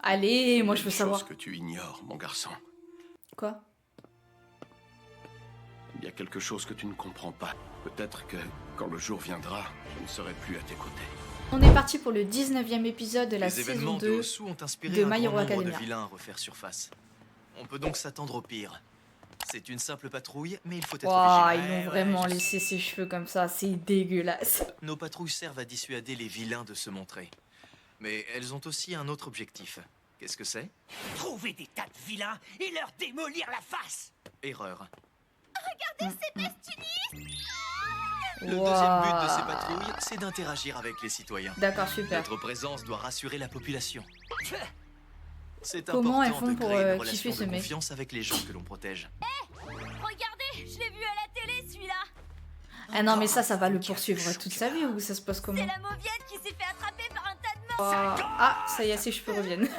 Allez, moi je veux Une savoir. chose que tu ignores, mon garçon. Quoi? Il y a quelque chose que tu ne comprends pas. Peut-être que, quand le jour viendra, je ne serai plus à tes côtés. On est parti pour le 19e épisode de la Les saison événements de 2 Hosu ont inspiré de un My grand Hero nombre de Academia. vilains à refaire surface. On peut donc s'attendre au pire. C'est une simple patrouille, mais il faut être Waouh, vigilant. ils ont vraiment laissé ses cheveux comme ça, c'est dégueulasse. Nos patrouilles servent à dissuader les vilains de se montrer. Mais elles ont aussi un autre objectif. Qu'est-ce que c'est? Trouver des tas de vilains et leur démolir la face. Erreur. Wow. Le deuxième but de ces patrouilles, c'est d'interagir avec les citoyens. D'accord, super. Notre présence doit rassurer la population. C'est Comment important elles font de pour, créer une kiffer relation ce de mec? confiance avec les gens que l'on protège. Regardez, je l'ai vu à la télé celui-là. Ah non, mais ça va le poursuivre toute sa vie ou ça se passe comment? C'est la mauviette qui s'est fait attraper par un tas de Ah, ça y est, ses cheveux reviennent.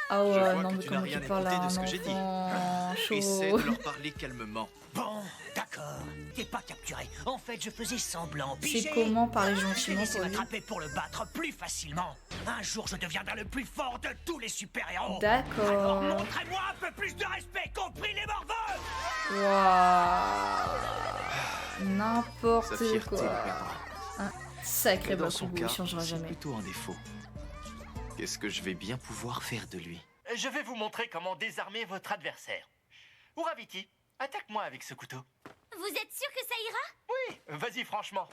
Ah Je ouais, vois non que mais tu n'as comment rien tu parles à écouté de un ce que j'ai dit. enfant Essaie chaud. de leur parler calmement. Bon, d'accord. T'es pas capturé. En fait, je faisais semblant. C'est Pigé. comment parler Je l'ai gentiment laissé pour lui? m'attraper pour le battre plus facilement. Un jour, je deviendrai le plus fort de tous les super-héros. Alors D'accord. montrez-moi un peu plus de respect, compris les morveux. Waouh. N'importe Sa fierté le quoi. perdra. Un sacré Mais dans son Bakugo, il cas, changera c'est jamais. plutôt un défaut. Qu'est-ce que je vais bien pouvoir faire de lui? Je vais vous montrer comment désarmer votre adversaire. Uraviti, attaque-moi avec ce couteau. Vous êtes sûr que ça ira? Oui, vas-y franchement.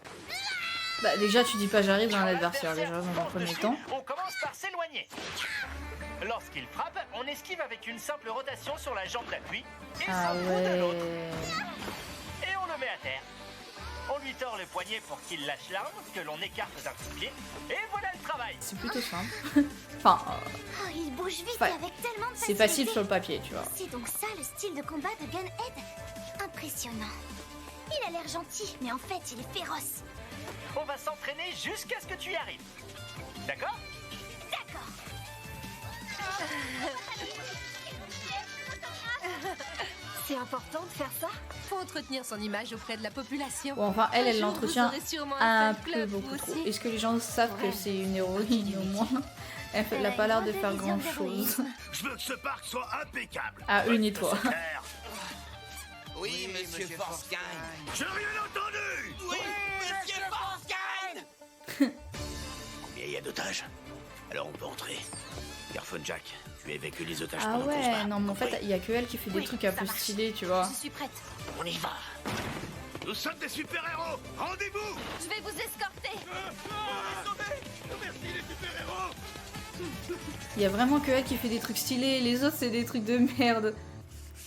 Bah déjà tu dis pas j'arrive dans un adversaire déjà dans un fonce premier dessus, temps. On commence par s'éloigner. Lorsqu'il frappe, on esquive avec une simple rotation sur la jambe d'appui et Ah son coude à l'autre. ouais. Et on le met à terre. On lui tord le poignet pour qu'il lâche l'arme, que l'on écarte d'un coup de pied. Et voilà le travail. C'est plutôt simple. Enfin, Oh, il bouge vite Ouais. et avec tellement de c'est facilité. facile sur le papier, tu vois. C'est donc ça le style de combat de Gunhead? Impressionnant. Il a l'air gentil, mais en fait il est féroce. On va s'entraîner jusqu'à ce que tu y arrives. D'accord? D'accord. C'est important de faire ça. Faut entretenir son image auprès de la population. Bon, enfin, elle Un jour, l'entretient vous aurez sûrement un fan peu club, beaucoup vous trop. aussi. Est-ce que les gens savent que Ouais. c'est une héroïne au moins? Elle a pas l'air de faire grand chose. Je veux que ce parc soit impeccable. Ah, une-toi. Claire. Oui, monsieur Forskine. J'ai rien entendu. Oui, monsieur Forskine. Combien il y a d'otages? Alors on peut entrer. Garfon Jack, tu évacues les otages Ah pendant qu'on se bat. ouais, non mais en fait, Compris? il y a que elle qui fait des Oui, trucs un ça peu marche. stylés, tu vois. Je suis prête. On y va. Nous sommes des super-héros. Rendez-vous. Je vais vous escorter. Merci les super-héros. Il y a vraiment que elle qui fait des trucs stylés, les autres c'est des trucs de merde.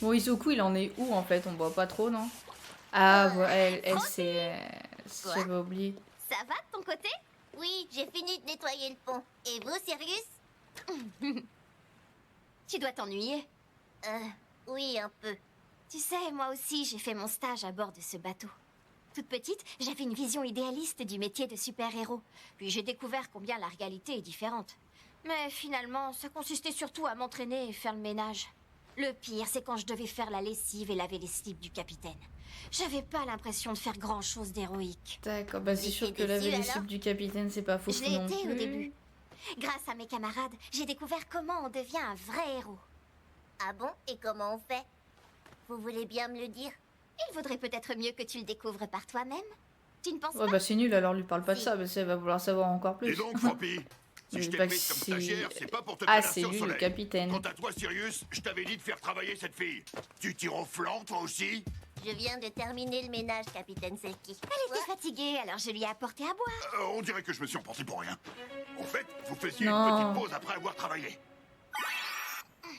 Bon, Isoku il en est où en fait? On voit pas trop, non? Ah, ouais, elle c'est... J'avais oublié. Ça va de ton côté? Oui, j'ai fini de nettoyer le pont. Et vous, Sirius? Tu dois t'ennuyer. Oui, un peu. Tu sais, moi aussi, j'ai fait mon stage à bord de ce bateau. Toute petite, j'avais une vision idéaliste du métier de super-héros. Puis j'ai découvert combien la réalité est différente. Mais finalement, ça consistait surtout à m'entraîner et faire le ménage. Le pire, c'est quand je devais faire la lessive et laver les slips du capitaine. J'avais pas l'impression de faire grand-chose d'héroïque. D'accord, bah c'est Et sûr t'es que laver déçue, les alors? slips du capitaine c'est pas faux Je l'ai non été au plus. début. Grâce à mes camarades, j'ai découvert comment on devient un vrai héros. Ah bon? Et comment on fait? Vous voulez bien me le dire? Il vaudrait peut-être mieux que tu le découvres par toi-même. Tu ne penses Ouais pas? bah c'est nul, alors lui parle pas de ça, parce qu'elle va vouloir savoir encore plus. Et donc, Froppy, Mais si je t'ai pas prise que comme c'est- stagiaire, c'est pas pour te Ah, menacer c'est au lui le soleil. capitaine. Quant à toi, Sirius, je t'avais dit de faire travailler cette fille. Tu tires au flanc, toi aussi? Je viens de terminer le ménage, capitaine Selkie. Elle était fatiguée, alors je lui ai apporté à boire. On dirait que je me suis emporté pour rien. En fait, vous faisiez Non. une petite pause après avoir travaillé.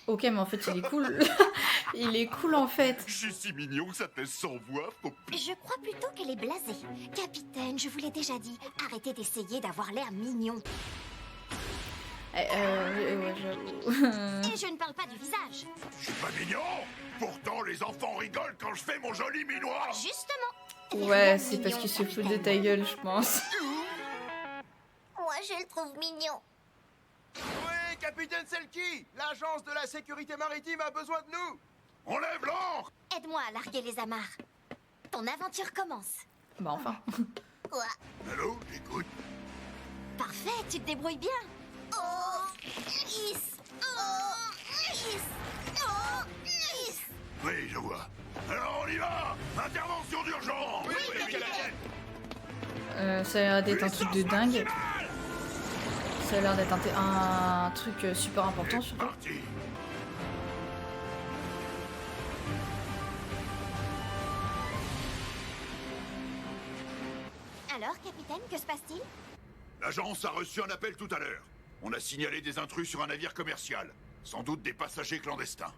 Ok, mais en fait il est cool. Il est cool en fait. Je suis si mignon que ça te laisse sans voix, Froppy. Je crois plutôt qu'elle est blasée. Capitaine, je vous l'ai déjà dit, arrêtez d'essayer d'avoir l'air mignon. Ouais, j'avoue. Et je ne parle pas du visage. Je suis pas mignon. Pourtant, les enfants rigolent quand je fais mon joli minois. Justement. Ouais, Rien de c'est parce mignon, qu'il se fout de capitaine. ta gueule, je pense. Moi, je le trouve mignon. Oui, capitaine Selkie. L'agence de la sécurité maritime a besoin de nous. On lève l'ancre. Aide-moi à larguer les amarres. Ton aventure commence. Bah enfin. Quoi? Allô, j'écoute. Parfait, tu te débrouilles bien. Oh, Ça a l'air d'être un truc de dingue. Ça a l'air d'être un truc super important surtout. Parti. Alors, capitaine, que se passe-t-il? L'agence a reçu un appel tout à l'heure. On a signalé des intrus sur un navire commercial. Sans doute des passagers clandestins.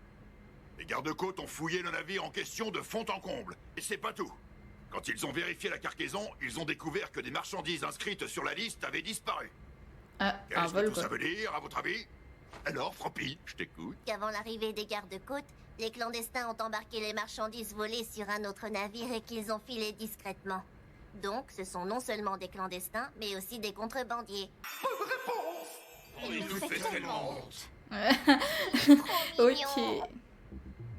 Les gardes-côtes ont fouillé le navire en question de fond en comble. Et c'est pas tout. Quand ils ont vérifié la cargaison, ils ont découvert que des marchandises inscrites sur la liste avaient disparu. Ah, un Qu'est-ce que vol tout quoi. ça veut dire, à votre avis? Alors, Froppy, je t'écoute. Qu'avant l'arrivée des gardes-côtes, les clandestins ont embarqué les marchandises volées sur un autre navire et qu'ils ont filé discrètement. Donc, ce sont non seulement des clandestins, mais aussi des contrebandiers. Il nous fait tellement honte. Trop mignon. Ok.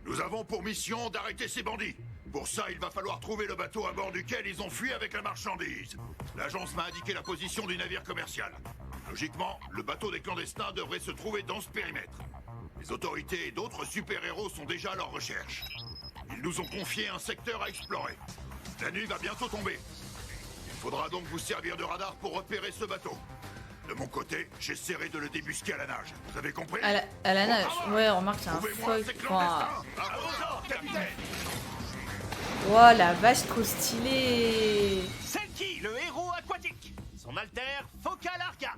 Nous avons pour mission d'arrêter ces bandits. Pour ça, il va falloir trouver le bateau à bord duquel ils ont fui avec la marchandise. L'agence m'a indiqué la position du navire commercial. Logiquement, le bateau des clandestins devrait se trouver dans ce périmètre. Les autorités et d'autres super-héros sont déjà à leur recherche. Ils nous ont confié un secteur à explorer. La nuit va bientôt tomber. Il faudra donc vous servir de radar pour repérer ce bateau. De mon côté, j'essaierai de le débusquer à la nage. Vous avez compris? À la nage. Ouais, remarque, c'est un Trouvez-moi ces fuck. clandestins. À vos ordres, capitaine. Oh la vache, trop stylé. Selkie, le héros aquatique. Son alter, Focal Arca.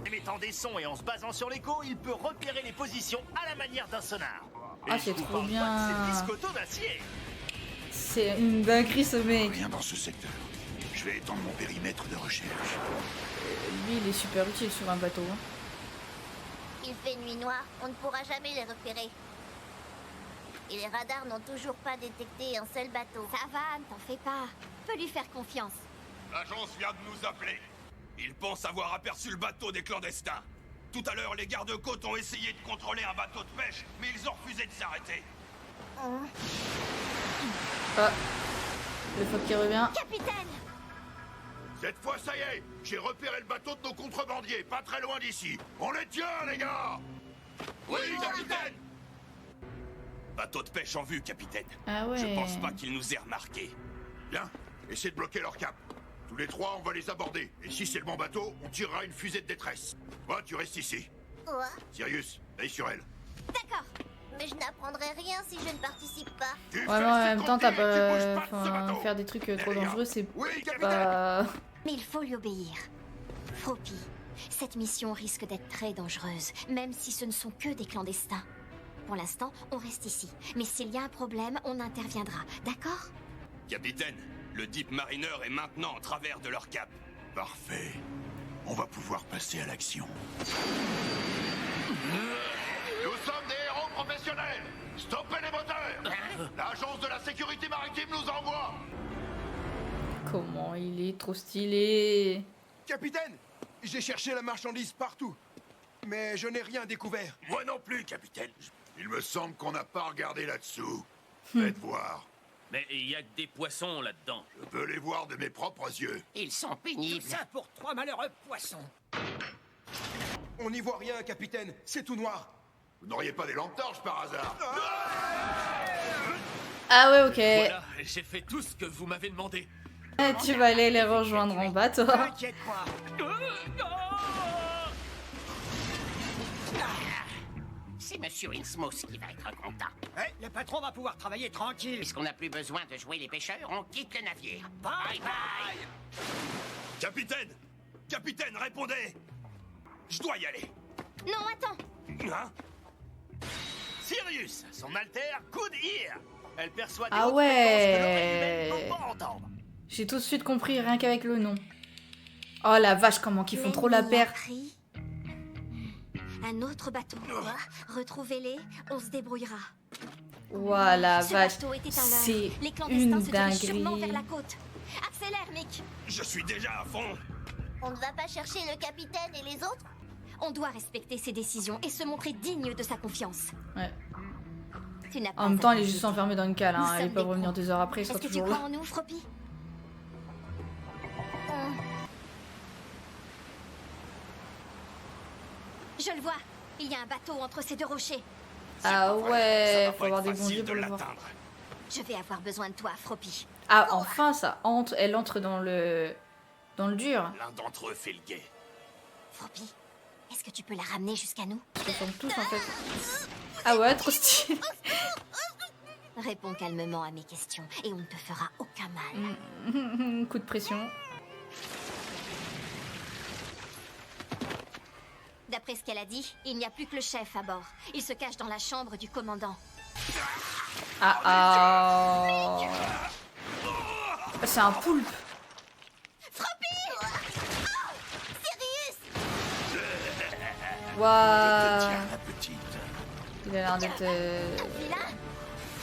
Émettant des sons et en se basant sur l'écho, il peut repérer les positions à la manière d'un sonar. Ah, Et c'est je vous trop parle bien. pas de ses biscottos d'acier. C'est une dinguerie ce mec. Rien dans ce secteur. Je vais étendre mon périmètre de recherche. Lui, il est super utile sur un bateau. Hein. Il fait nuit noire, on ne pourra jamais les repérer. Et les radars n'ont toujours pas détecté un seul bateau. Ça va, ne t'en fais pas. Tu peux lui faire confiance. L'agence vient de nous appeler. Ils pensent avoir aperçu le bateau des clandestins. Tout à l'heure, les gardes-côtes ont essayé de contrôler un bateau de pêche, mais ils ont refusé de s'arrêter. Ah, le fuck qui revient. Capitaine! Cette fois, ça y est, j'ai repéré le bateau de nos contrebandiers, pas très loin d'ici. On les tient, les gars! Oui, capitaine! Bateau de pêche en vue, capitaine. Ah ouais. Je pense pas qu'ils nous aient remarqués. Bien, essayez de bloquer leur cap. Tous les trois, on va les aborder. Et si c'est le bon bateau, on tirera une fusée de détresse. Toi, tu restes ici. Quoi? Sirius, veille sur elle. D'accord. Mais je n'apprendrai rien si je ne participe pas. Tu Ouais, fais mais en ce même qu'on temps, dit t'as et tu bouges pas. pas de ce Enfin, bateau. faire des trucs trop les gars. dangereux, c'est Oui, capitaine! pas. Mais il faut lui obéir. Froppy, cette mission risque d'être très dangereuse, même si ce ne sont que des clandestins. Pour l'instant, on reste ici. Mais s'il y a un problème, on interviendra. D'accord? Capitaine, le Deep Mariner est maintenant en travers de leur cap. Parfait. On va pouvoir passer à l'action. Nous sommes des héros professionnels. Stoppez les moteurs. L'agence de la sécurité maritime nous envoie. Comment il est trop stylé. Capitaine, j'ai cherché la marchandise partout, mais je n'ai rien découvert. Moi non plus, capitaine. Il me semble qu'on n'a pas regardé là-dessous. Faites voir. Mais il y a que des poissons là-dedans. Je veux les voir de mes propres yeux. Ils sont pénibles. Ça pour 3 malheureux poissons. On n'y voit rien, capitaine. C'est tout noir. Vous n'auriez pas des lampes torches par hasard? Ah ouais, ok. Voilà, j'ai fait tout ce que vous m'avez demandé. Tu vas aller les rejoindre en bas, toi. T'inquiète pas. C'est Monsieur Innsmouth qui va être content. Le patron va pouvoir travailler tranquille. Puisqu'on n'a plus besoin de jouer les pêcheurs, on quitte le navire. Bye bye! Capitaine! Capitaine, répondez! Je dois y aller. Non, attends. Hein? Sirius, son alter, Good Ear. Elle perçoit des Ah hautes fréquences que l'oreille ouais. humaine peut pas entendre. J'ai tout de suite compris rien qu'avec le nom. Oh la vache, comment qu'ils font trop la paire. Un autre bateau. Retrouvez-les, on se débrouillera. Ouah la Ce vache, bateau était un leurre. c'est Les clandestins une se dirigent sûrement vers dinguerie. la côte. Accélère, Mick. Je suis déjà à fond. On ne va pas chercher le capitaine et les autres? On doit respecter ses décisions et se montrer digne de sa confiance. Ouais. Tu n'as pas En même temps, à elle est juste enfermée dans une cale, Nous hein. Ils sommes peuvent des revenir pros. 2 heures après, ils Est-ce seront que tu toujours crois là. en nous, Froppy? Je le vois. Il y a un bateau entre ces deux rochers. Ah ouais, faut avoir des bons facile yeux de pour le voir. l'atteindre. Je vais avoir besoin de toi, Froppy. Ah, enfin, ça entre, elle entre dans dans le dur. L'un d'entre eux fait le guet. Froppy, est-ce que tu peux la ramener jusqu'à nous? Ils se ressemblent tous en fait. Ah ouais, trop stylé. Réponds calmement à mes questions et on ne te fera aucun mal. Coup de pression. D'après ce qu'elle a dit, il n'y a plus que le chef à bord. Il se cache dans la chambre du commandant. Ah ah. C'est un poulpe. Waouh. Il a l'air d'être...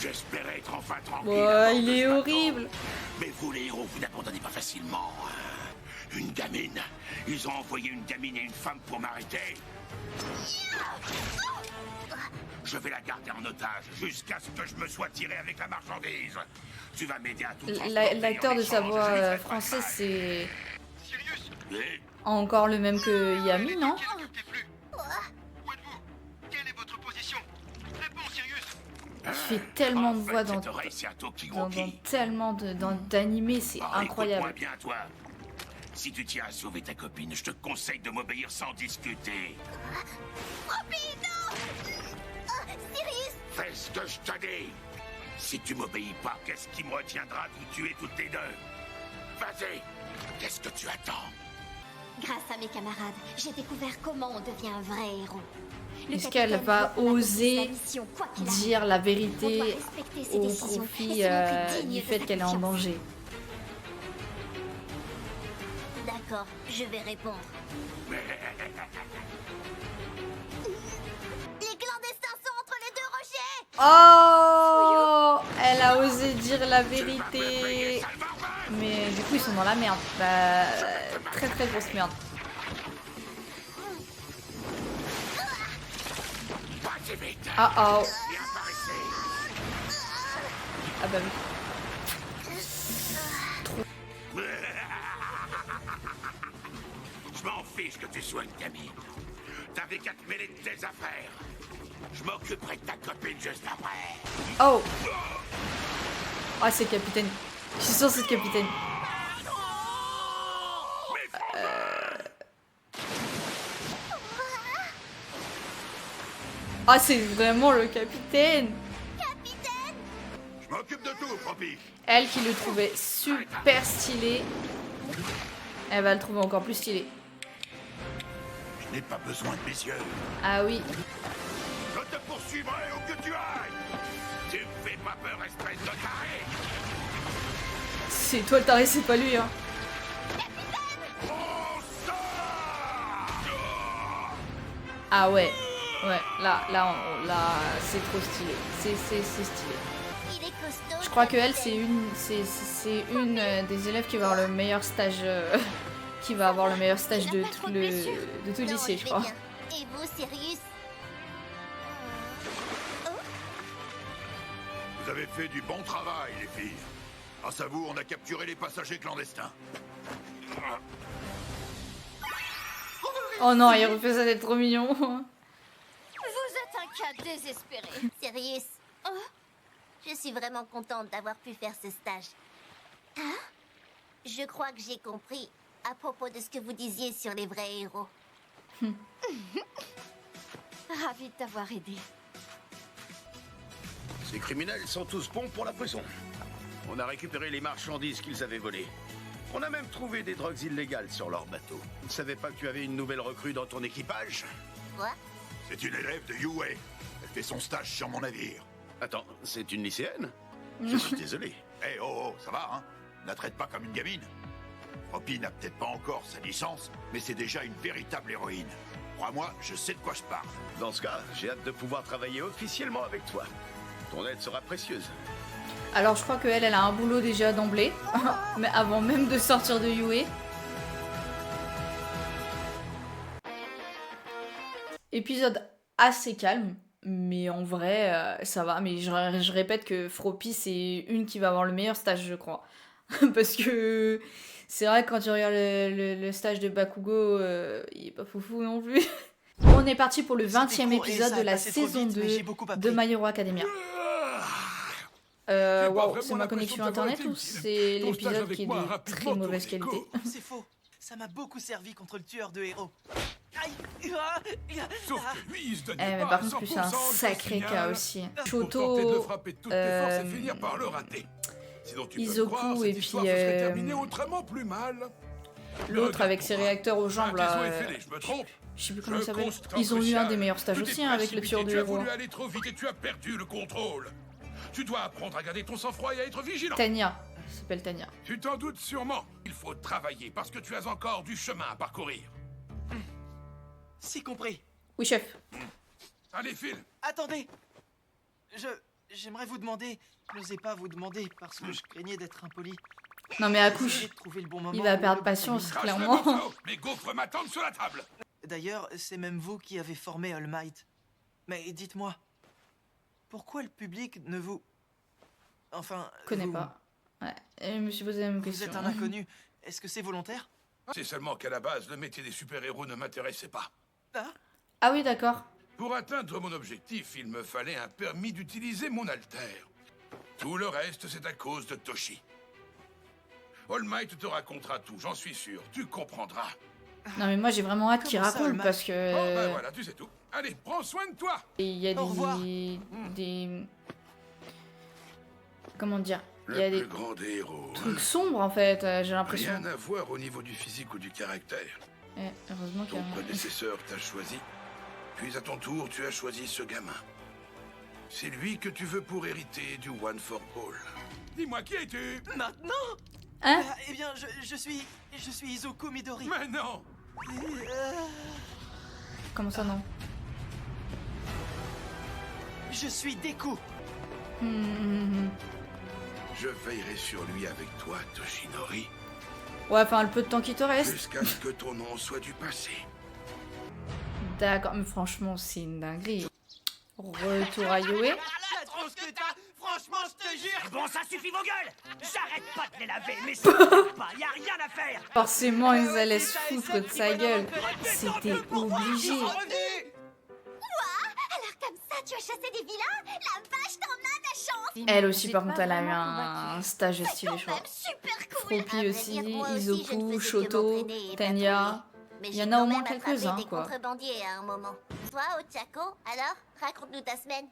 J'espérais être enfin tranquille. Ouais, il est horrible. Mais vous, les héros, vous n'abandonnez pas facilement. Une gamine. Ils ont envoyé une gamine et une femme pour m'arrêter. Je vais la garder en otage jusqu'à ce que je me sois tiré avec la marchandise. Tu vas m'aider à tout transporter. L'acteur de sa voix française, c'est... encore le même que Yami, non? Il fait tellement de voix dans tellement d'animés, c'est incroyable. Bien, toi. Si tu tiens à sauver ta copine, je te conseille de m'obéir sans discuter. Sirius! Fais ce que je te dis. Si tu m'obéis pas, qu'est-ce qui me retiendra de vous tuer toutes les deux? Vas-y, qu'est-ce que tu attends? Grâce à mes camarades, j'ai découvert comment on devient un vrai héros. Est-ce qu'elle va oser dire la vérité au profit du fait qu'elle est en danger? D'accord, je vais répondre. Les clandestins sont entre les deux rochers! Oh! Elle a osé dire la vérité. Mais du coup, ils sont dans la merde. Bah, très très grosse merde. Ah oh. Ah bah oui. Je m'en fiche que tu sois une gamine. T'avais qu'à te mêler de tes affaires. Je m'occuperai de ta copine juste après. Oh! Ah, c'est le capitaine. Je suis sûre que c'est le capitaine. Ah, c'est vraiment le capitaine. Je m'occupe de tout, Froppy. Elle qui le trouvait super stylé, elle va le trouver encore plus stylé. Je n'ai pas besoin de mes yeux. Ah oui. Je te poursuivrai où que tu ailles. Tu me fais pas peur, espèce de taré. C'est toi le taré, c'est pas lui, hein. Ah ouais. Ouais, là, c'est trop stylé. C'est stylé. Il est costaud. Je crois que elle, c'est une des élèves qui va avoir le meilleur stage, qui va avoir le meilleur stage de tout le lycée, je crois. Et vous, Sirius? Vous avez fait du bon travail, les filles. Grâce à vous, on a capturé les passagers clandestins. Oh non, il refait ça d'être trop mignon. Vous êtes un cas désespéré. Sirius. Je suis vraiment contente d'avoir pu faire ce stage. Hein? Je crois que j'ai compris à propos de ce que vous disiez sur les vrais héros. Ravi de t'avoir aidé. Ces criminels sont tous bons pour la prison. On a récupéré les marchandises qu'ils avaient volées. On a même trouvé des drogues illégales sur leur bateau. Tu ne savais pas que tu avais une nouvelle recrue dans ton équipage? Quoi? C'est une élève de UA. Elle fait son stage sur mon navire. Attends, c'est une lycéenne? Je suis désolé. Eh oh, ça va, hein? Ne la traite pas comme une gamine. Froppy n'a peut-être pas encore sa licence, mais c'est déjà une véritable héroïne. Crois-moi, je sais de quoi je parle. Dans ce cas, j'ai hâte de pouvoir travailler officiellement avec toi. Ton aide sera précieuse. Alors je crois qu'elle, elle a un boulot déjà d'emblée, mais avant même de sortir de UA. Épisode assez calme, mais en vrai, ça va. Mais je répète que Froppy, c'est une qui va avoir le meilleur stage, je crois. Parce que c'est vrai que quand tu regardes le stage de Bakugo, il est pas foufou non plus. On est parti pour le 20e épisode de la saison 2 de My Hero Academia. Wow, c'est ma connexion internet ou c'est l'épisode qui est de très mauvaise qualité? C'est faux. Ça m'a beaucoup servi contre le tueur de héros. Sauf que lui, il se donne Mais pas par à contre, lui, c'est un 100%, je te sacré signale. cas aussi. Pour tenter de Shoto, frapper de toutes tes forces et finir par le rater. Sinon, tu peux me Izoku croire, et cette puis, histoire se serait terminée autrement plus mal. l'autre avec ses réacteurs aux jambes là. Je me trompe. Je sais plus comment il Je s'appelle. constate, Ils ont eu un Richard, des meilleurs stages tu t'es aussi hein, avec le précipité, tueur de tu as héros. voulu aller trop vite et tu as perdu le contrôle. Tu dois apprendre à garder ton sang-froid et à être vigilant. Tania. Elle s'appelle Tania. Tu t'en doutes sûrement. Il faut travailler parce que tu as encore du chemin à parcourir. C'est compris. Oui, chef. Allez, file. Attendez. J'aimerais vous demander. Je n'osais pas vous demander parce que je craignais d'être impoli. Non mais accouche. J'essayais de trouver le bon moment Il va où perdre le bon patience, timing. clairement. Mes gaufres m'attendent sur la table. D'ailleurs, c'est même vous qui avez formé All Might. Mais dites-moi, pourquoi le public ne vous... Enfin... Connais vous- pas. Ouais. Et je me suis posé la même Vous question. êtes un inconnu. Est-ce que c'est volontaire? C'est seulement qu'à la base, le métier des super-héros ne m'intéressait pas. Ah oui, d'accord. Pour atteindre mon objectif, il me fallait un permis d'utiliser mon alter. Tout le reste, c'est à cause de Toshi. All Might te racontera tout, j'en suis sûr. Tu comprendras. Non mais moi j'ai vraiment hâte qu'il Comment ça, raconte Olma parce que... Bon, ben voilà, tu sais tout. Allez, prends soin de toi. Et il y a Au revoir. des... Comment dire? Il y Le a des plus grand des héros. trucs sombres en fait, j'ai l'impression. Rien à voir au niveau du physique ou du caractère. Heureusement qu'il y Ton a un... prédécesseur t'a choisi. Puis à ton tour, tu as choisi ce gamin. C'est lui que tu veux pour hériter du One for All. Dis-moi, qui es-tu? Maintenant? Hein? Eh bien, je suis Izuku Midori. Mais non! Comment ça non? Je suis Deku. Je veillerai sur lui avec toi, Toshinori, Ouais, enfin le peu de temps qui te reste. jusqu'à ce que ton nom soit du passé. D'accord, mais franchement c'est une dinguerie. Retour à Yoé. La tronche que t'as, franchement, je te jure. Bon, ça suffit vos gueules. J'arrête pas de les laver, mais ça ne pas, y a rien à faire. Forcément ils allaient se foutre de sa gueule. C'était obligé. Alors comme ça, tu as chassé des vilains? La vache, t'en as de la chance! Elle aussi par contre elle a eu un stage stylé je crois. Super cool! Froppy aussi, moi aussi, je ne Izoku, faisais que Shoto, m'entraîner et Tanya. Mais Il y j'ai en a quand au moins même attrapé quelques-uns des quoi. contrebandiers à un moment. Toi, Ochako, alors, raconte-nous ta semaine.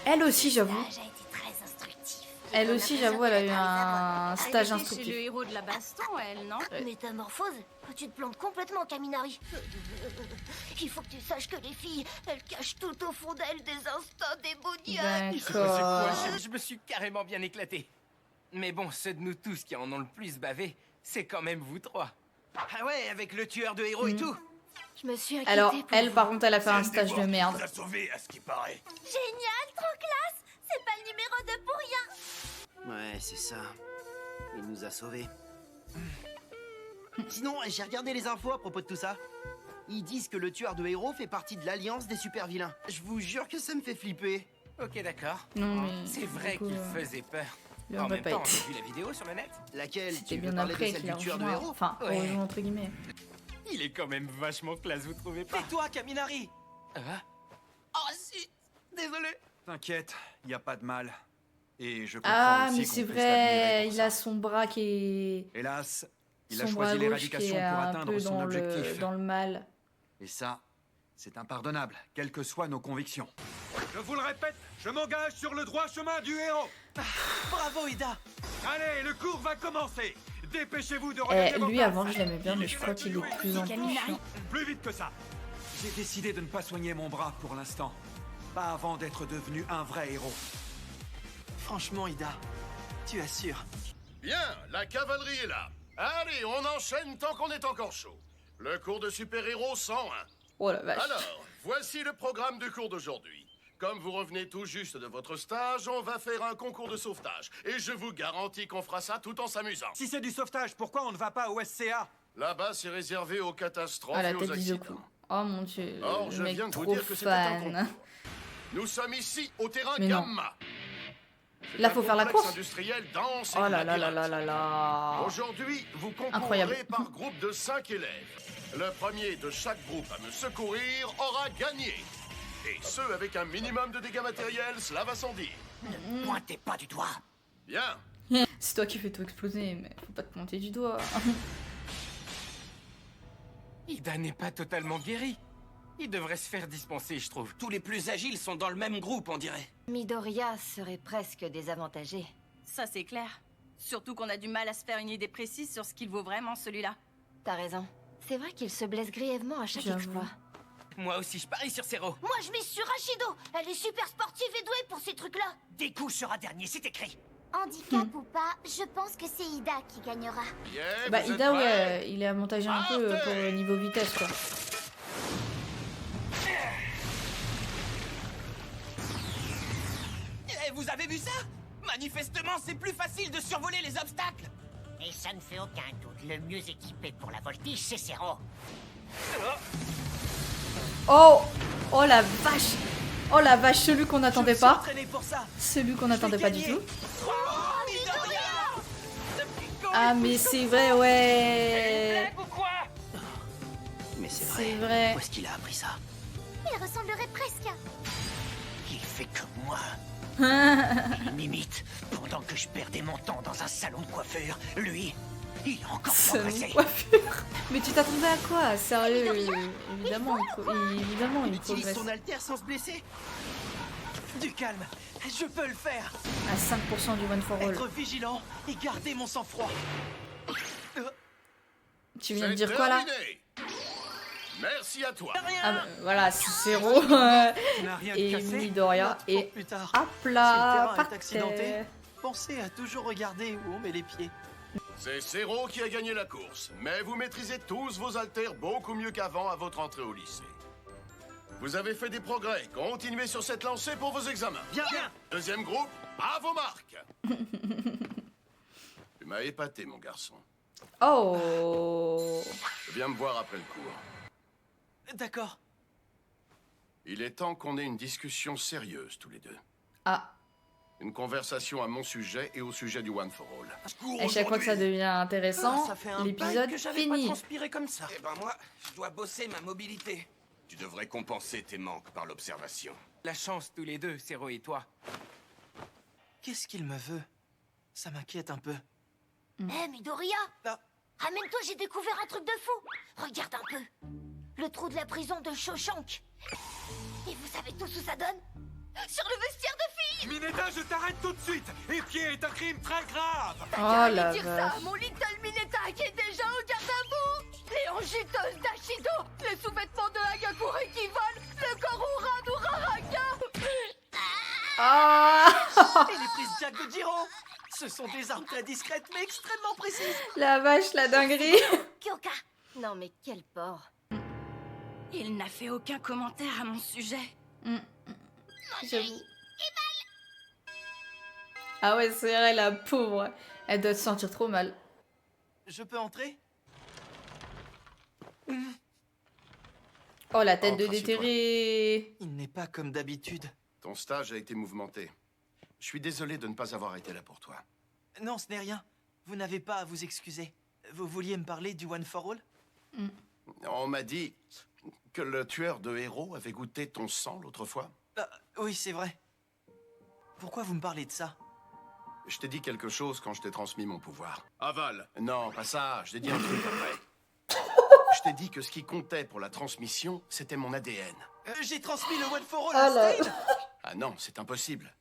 Elle aussi j'avoue. J'ai été très instructif. Elle aussi j'avoue elle a eu un stage Elle était instructif. chez le héros de la baston, elle, non? Métamorphose? Tu te plantes complètement, Kaminari. Il faut que tu saches que les filles, elles cachent tout au fond d'elles des instincts démoniaques. D'accord. Je me suis carrément bien éclaté. Mais bon, ceux de nous tous qui en ont le plus bavé, c'est quand même vous trois. Ah ouais, avec le tueur de héros et tout. Je me suis inquiétée Alors pour elle vous. par contre elle a fait un stage de merde. Vous a sauvé, à ce qui paraît. Génial, trop classe. C'est pas le numéro 2 pour rien. Ouais, c'est ça. Il nous a sauvés. Sinon, j'ai regardé les infos à propos de tout ça. Ils disent que le tueur de héros fait partie de l'alliance des super vilains. Je vous jure que ça me fait flipper. Ok, d'accord. Non mais... C'est vrai du coup, qu'il faisait peur. lui, En on va même pas temps, être. on a vu la vidéo sur le net. Laquelle? C'était Tu veux bien parler de après celle qu'il a du tueur de rejoint. héros? Enfin, Ouais. rejoint entre guillemets. Il est quand même vachement classe, vous trouvez pas? Et toi, Kaminari? Oh si. Désolé. T'inquiète, y a pas de mal. Et je comprends Ah aussi mais qu'on c'est puisse l'admirer vrai, pour il ça. a son bras qui est... Hélas, il a Son bras choisi gauche qui l'éradication est pour un atteindre peu son dans objectif. dans le mal. Et ça, c'est impardonnable, quelles que soient nos convictions. Je vous le répète, je m'engage sur le droit chemin du héros. Bravo, Ida. Allez, le cours va commencer. Dépêchez-vous de Eh, regagner vos lui places. avant je l'aimais bien mais je crois qu'il est de plus en plus chiant. Plus vite que ça. J'ai décidé de ne pas soigner mon bras pour l'instant. Pas avant d'être devenu un vrai héros. Franchement, Ida, tu assures. Bien, la cavalerie est là. Allez, on enchaîne tant qu'on est encore chaud. Le cours de super-héros 101. Oh la vache. Alors, voici le programme du cours d'aujourd'hui. Comme vous revenez tout juste de votre stage, on va faire un concours de sauvetage. Et je vous garantis qu'on fera ça tout en s'amusant. Si c'est du sauvetage, pourquoi on ne va pas au SCA? Là-bas, c'est réservé aux catastrophes Ah la et aux tête accidents. d'Izoku. Oh mon dieu, Or, le je mec viens de vous trop dire que c'était un fan. concours. Nous sommes ici au terrain Mais non. Gamma. C'est Là un faut faire la complexe course. industriel dense et Oh là là là labyrinthe. là là là. Aujourd'hui, vous Incroyable. concourrez par groupe de 5 élèves. Le premier de chaque groupe à me secourir aura gagné. Et ceux avec un minimum de dégâts matériels, cela va sans dire. Ne pointez pas du doigt. Bien. C'est toi qui fais tout exploser, mais faut pas te monter du doigt. Ida n'est pas totalement guéri. Il devrait se faire dispenser, je trouve. Tous les plus agiles sont dans le même groupe, on dirait. Midoriya serait presque désavantagé. Ça, c'est clair. Surtout qu'on a du mal à se faire une idée précise sur ce qu'il vaut vraiment, celui-là. T'as raison. C'est vrai qu'il se blesse grièvement à chaque exploit. Moi aussi, je parie sur Zero. Moi, je mise sur Ashido. Elle est super sportive et douée pour ces trucs-là. Deku sera dernier, c'est écrit. Handicap ou pas, je pense que c'est Ida qui gagnera. Bah Ida, ouais, il est avantagé un peu pour le niveau vitesse, quoi. Eh, vous avez vu ça? Manifestement, c'est plus facile de survoler les obstacles. Et ça ne fait aucun doute, le mieux équipé pour la voltige, c'est Zero. Oh! Oh la vache! Oh la vache, celui qu'on n'attendait pas. Pour ça. Celui qu'on n'attendait pas du tout. Oh, Midoriya! Ah mais c'est vrai, ouais. Mais c'est C'est vrai. Où est-ce qu'il a appris ça? Il ressemblerait presque. Il fait comme moi. Il m'imite pendant que je perdais mon temps dans un salon de coiffure. Lui, il a encore progressé. Mais tu t'attendais à quoi? Sérieux, évidemment, évidemment, il utilise progresse. son alter sans se blesser. Du calme, je peux le faire. À 5% du one for all. Être vigilant et garder mon sang-froid. Tu viens de dire quoi là? Merci à toi. Ah bah, voilà, c'est Zero et Midoriya et hop là, par terre. Pensez à toujours regarder où on met les pieds. C'est Zero qui a gagné la course, mais vous maîtrisez tous vos haltères beaucoup mieux qu'avant à votre entrée au lycée. Vous avez fait des progrès. Continuez sur cette lancée pour vos examens. Bien, bien. Deuxième groupe, à vos marques. Tu m'as épaté, mon garçon. Oh. Viens me voir après le cours. D'accord. Il est temps qu'on ait une discussion sérieuse tous les deux. Ah. Une conversation à mon sujet et au sujet du One for All. À chaque fois que ça devient intéressant, Ça fait un l'épisode bail que j'avais pas finit. transpiré comme ça. Eh ben moi, je dois bosser ma mobilité. Tu devrais compenser tes manques par l'observation. La chance tous les deux, Zero et toi. Qu'est-ce qu'il me veut? Ça m'inquiète un peu. Eh, Midoriya! Ramène-toi, j'ai découvert un truc de fou! Regarde un peu. Le trou de la prison de Shawshank. Et vous savez tous où ça donne? Sur le vestiaire de filles! Mineta, je t'arrête tout de suite! Épier est un crime très grave! Oh la dire vache. ça, mon Little Mineta qui est déjà au garde à vous! Les hanches juteuses d'Ashido, les sous-vêtements de Hagakure qui volent, le Korura d'Uraraka! Ah. Et les prises Jack de Jiro! Ce sont des armes très discrètes mais extrêmement précises! La vache, la dinguerie. Kyoka! Non mais quel porc. Il n'a fait aucun commentaire à mon sujet. J'avoue. Ah ouais, c'est vrai, la pauvre. Elle doit se sentir trop mal. Je peux entrer? Oh, la tête de Entre, déterré. Il n'est pas comme d'habitude. Ton stage a été mouvementé. Je suis désolé de ne pas avoir été là pour toi. Non, ce n'est rien. Vous n'avez pas à vous excuser. Vous vouliez me parler du One for All? On m'a dit que le tueur de héros avait goûté ton sang l'autre fois. Oui, c'est vrai. Pourquoi vous me parlez de ça? Je t'ai dit quelque chose quand je t'ai transmis mon pouvoir. Aval. Non, pas ça. Je t'ai dit un truc après. Je t'ai dit que ce qui comptait pour la transmission, c'était mon ADN. J'ai transmis le One for All Oh à là. Stage. Ah non, c'est impossible.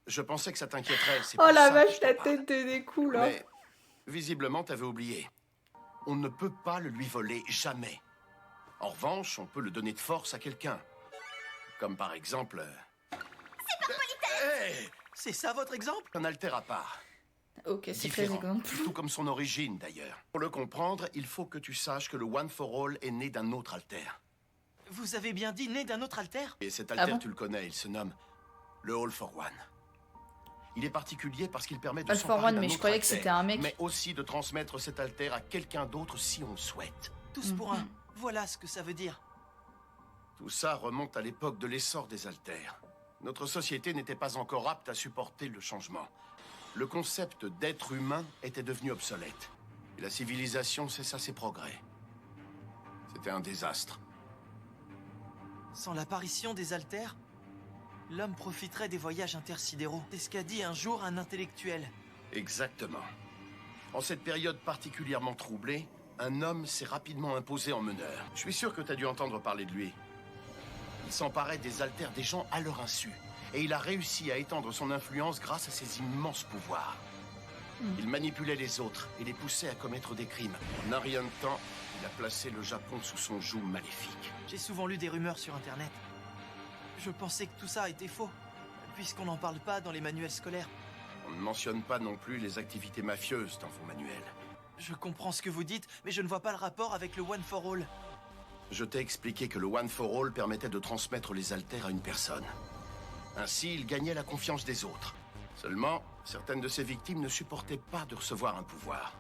Je pensais que ça t'inquiéterait. c'est Oh pour la ça que vache, je t'en la parle. tête des coups là. Mais visiblement, t'avais oublié. On ne peut pas le lui voler, jamais. En revanche, on peut le donner de force à quelqu'un. Comme par exemple... C'est ça votre exemple? Un alter à part. Ok, c'est très Différent. exemple. Tout comme son origine, d'ailleurs. Pour le comprendre, il faut que tu saches que le One for All est né d'un autre alter. Vous avez bien dit né d'un autre alter? Et cet Ah alter, bon tu le connais, il se nomme le All for One. Il est particulier parce qu'il permet de All for s'emparer One, d'un mais je autre croyais que alter, c'était un mec. mais aussi de transmettre cet alter à quelqu'un d'autre si on le souhaite. Tous pour un. Voilà ce que ça veut dire. Tout ça remonte à l'époque de l'essor des alters. Notre société n'était pas encore apte à supporter le changement. Le concept d'être humain était devenu obsolète. Et la civilisation cessa ses progrès. C'était un désastre. Sans l'apparition des alters, l'homme profiterait des voyages intersidéraux. C'est ce qu'a dit un jour un intellectuel. Exactement. En cette période particulièrement troublée, un homme s'est rapidement imposé en meneur. Je suis sûr que tu as dû entendre parler de lui. Il s'emparait des alters des gens à leur insu. Et il a réussi à étendre son influence grâce à ses immenses pouvoirs. Il manipulait les autres et les poussait à commettre des crimes. En un rien de temps, il a placé le Japon sous son joug maléfique. J'ai souvent lu des rumeurs sur Internet. Je pensais que tout ça était faux, puisqu'on n'en parle pas dans les manuels scolaires. On ne mentionne pas non plus les activités mafieuses dans vos manuels. Je comprends ce que vous dites, mais je ne vois pas le rapport avec le One for All. Je t'ai expliqué que le One for All permettait de transmettre les alters à une personne. Ainsi, il gagnait la confiance des autres. Seulement, certaines de ses victimes ne supportaient pas de recevoir un pouvoir.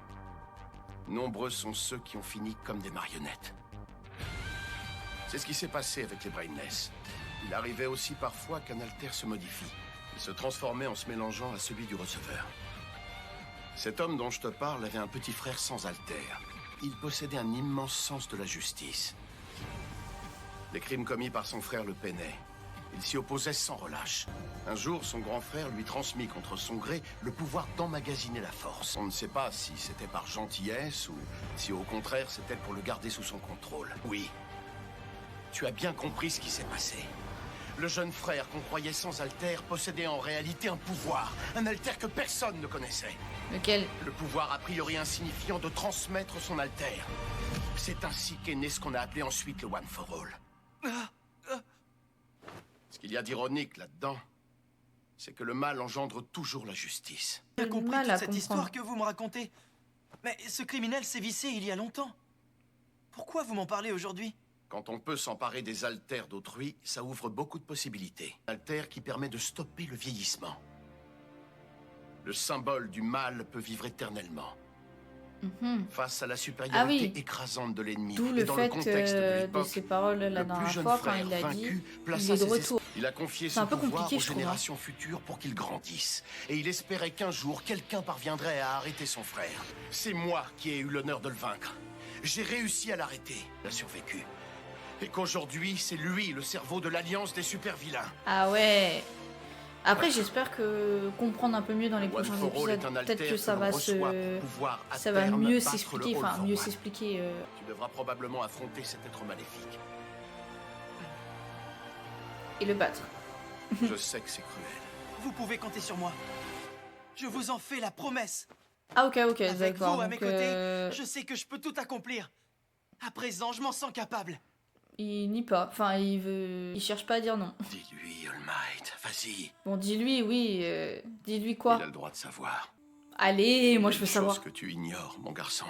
Nombreux sont ceux qui ont fini comme des marionnettes. C'est ce qui s'est passé avec les Brainless. Il arrivait aussi parfois qu'un alter se modifie. Il se transformait en se mélangeant à celui du receveur. Cet homme dont je te parle avait un petit frère sans alter. Il possédait un immense sens de la justice. Les crimes commis par son frère le peinaient. Il s'y opposait sans relâche. Un jour, son grand frère lui transmit contre son gré le pouvoir d'emmagasiner la force. On ne sait pas si c'était par gentillesse ou si au contraire c'était pour le garder sous son contrôle. Oui. Tu as bien compris ce qui s'est passé. Le jeune frère qu'on croyait sans alter possédait en réalité un pouvoir. Un alter que personne ne connaissait. Lequel? Le pouvoir a priori insignifiant de transmettre son alter. C'est ainsi qu'est né ce qu'on a appelé ensuite le One for All. Ce qu'il y a d'ironique là-dedans, c'est que le mal engendre toujours la justice. J'ai compris toute cette histoire que vous me racontez. Mais ce criminel s'est vissé il y a longtemps. Pourquoi vous m'en parlez aujourd'hui? Quand on peut s'emparer des alters d'autrui, ça ouvre beaucoup de possibilités. Alter qui permet de stopper le vieillissement. Le symbole du mal peut vivre éternellement. Face à la supériorité écrasante de l'ennemi. D'où le fait de ces paroles la dernière fois quand il a dit il est de retour. Il a confié ce pouvoir aux générations futures pour qu'il grandisse. Et il espérait qu'un jour, quelqu'un parviendrait à arrêter son frère. C'est moi qui ai eu l'honneur de le vaincre. J'ai réussi à l'arrêter. Il a survécu. Et qu'aujourd'hui, c'est lui le cerveau de l'Alliance des super-vilains. Ah ouais. Après, j'espère que comprendre un peu mieux dans les prochains épisodes, peut-être que ça va mieux s'expliquer, enfin mieux s'expliquer. Tu devras probablement affronter cet être maléfique. Et le battre. Je sais que c'est cruel. Vous pouvez compter sur moi. Je vous en fais la promesse. Ah ok, d'accord. Avec vous à mes côtés, je sais que je peux tout accomplir. À présent, je m'en sens capable. Il nie pas, enfin il cherche pas à dire non. Dis-lui, All Might, vas-y. Bon, dis-lui, oui, dis-lui quoi? Il a le droit de savoir. Allez, moi je veux savoir. Chose que tu ignores, mon garçon.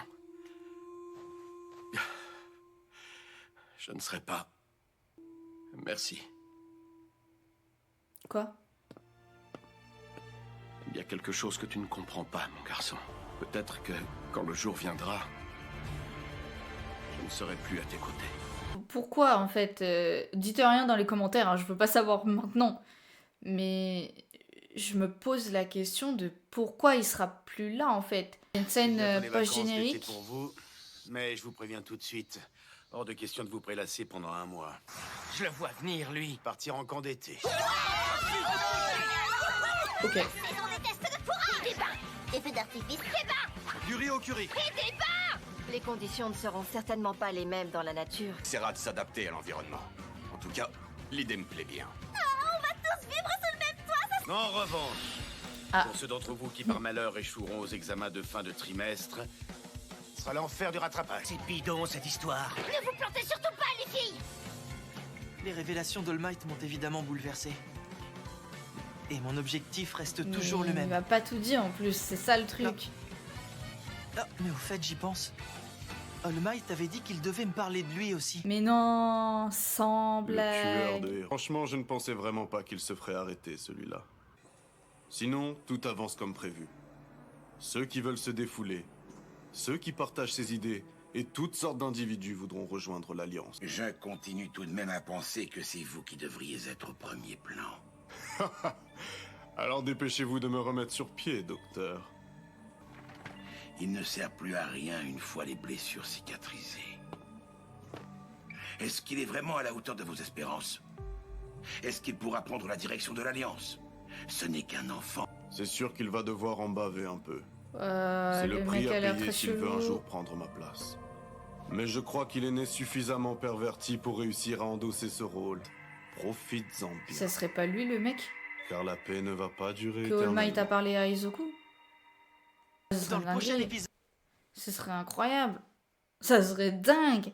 Je ne serai pas. Merci. Quoi? Il y a quelque chose que tu ne comprends pas, mon garçon. Peut-être que, quand le jour viendra, je ne serai plus à tes côtés. Pourquoi, en fait? Dites rien dans les commentaires, hein, je veux pas savoir maintenant. Mais je me pose la question de pourquoi il sera plus là, en fait. Une scène post-générique. Pour vous, mais je vous préviens tout de suite. Hors de question de vous prélasser pendant 1 mois. Je le vois venir, lui. Partir en camp d'été. Ok. On déteste de fourrage. Des bains, des feux d'artifice, des bains. Du riz au curry. Et des bains. Les conditions ne seront certainement pas les mêmes dans la nature. Il essaiera de s'adapter à l'environnement. En tout cas, l'idée me plaît bien. On va tous vivre sous le même toit, ça. En revanche, pour ceux d'entre vous qui par malheur échoueront aux examens de fin de trimestre, ce sera l'enfer du rattrapage. C'est bidon cette histoire. Ne vous plantez surtout pas, les filles. Les révélations d'All Might m'ont évidemment bouleversé. Et mon objectif reste toujours le même. Il va pas tout dire en plus, c'est ça le truc. Ah, mais au fait, j'y pense. All Might avait dit qu'il devait me parler de lui aussi. Mais non, sans blague. Franchement, je ne pensais vraiment pas qu'il se ferait arrêter, celui-là. Sinon, tout avance comme prévu. Ceux qui veulent se défouler, ceux qui partagent ses idées, et toutes sortes d'individus voudront rejoindre l'Alliance. Je continue tout de même à penser que c'est vous qui devriez être au premier plan. Alors dépêchez-vous de me remettre sur pied, docteur. Il ne sert plus à rien une fois les blessures cicatrisées. Est-ce qu'il est vraiment à la hauteur de vos espérances? Est-ce qu'il pourra prendre la direction de l'Alliance? Ce n'est qu'un enfant. C'est sûr qu'il va devoir en baver un peu. C'est le prix mec a à l'air payer très s'il veut un chelou. jour prendre ma place. Mais je crois qu'il est né suffisamment perverti pour réussir à endosser ce rôle. Profites-en bien. Ça serait pas lui le mec Car la paix ne va pas durer que All Might a éternellement. parlé à Izuku? Dans le prochain épisode. Ce serait incroyable. Ça serait dingue.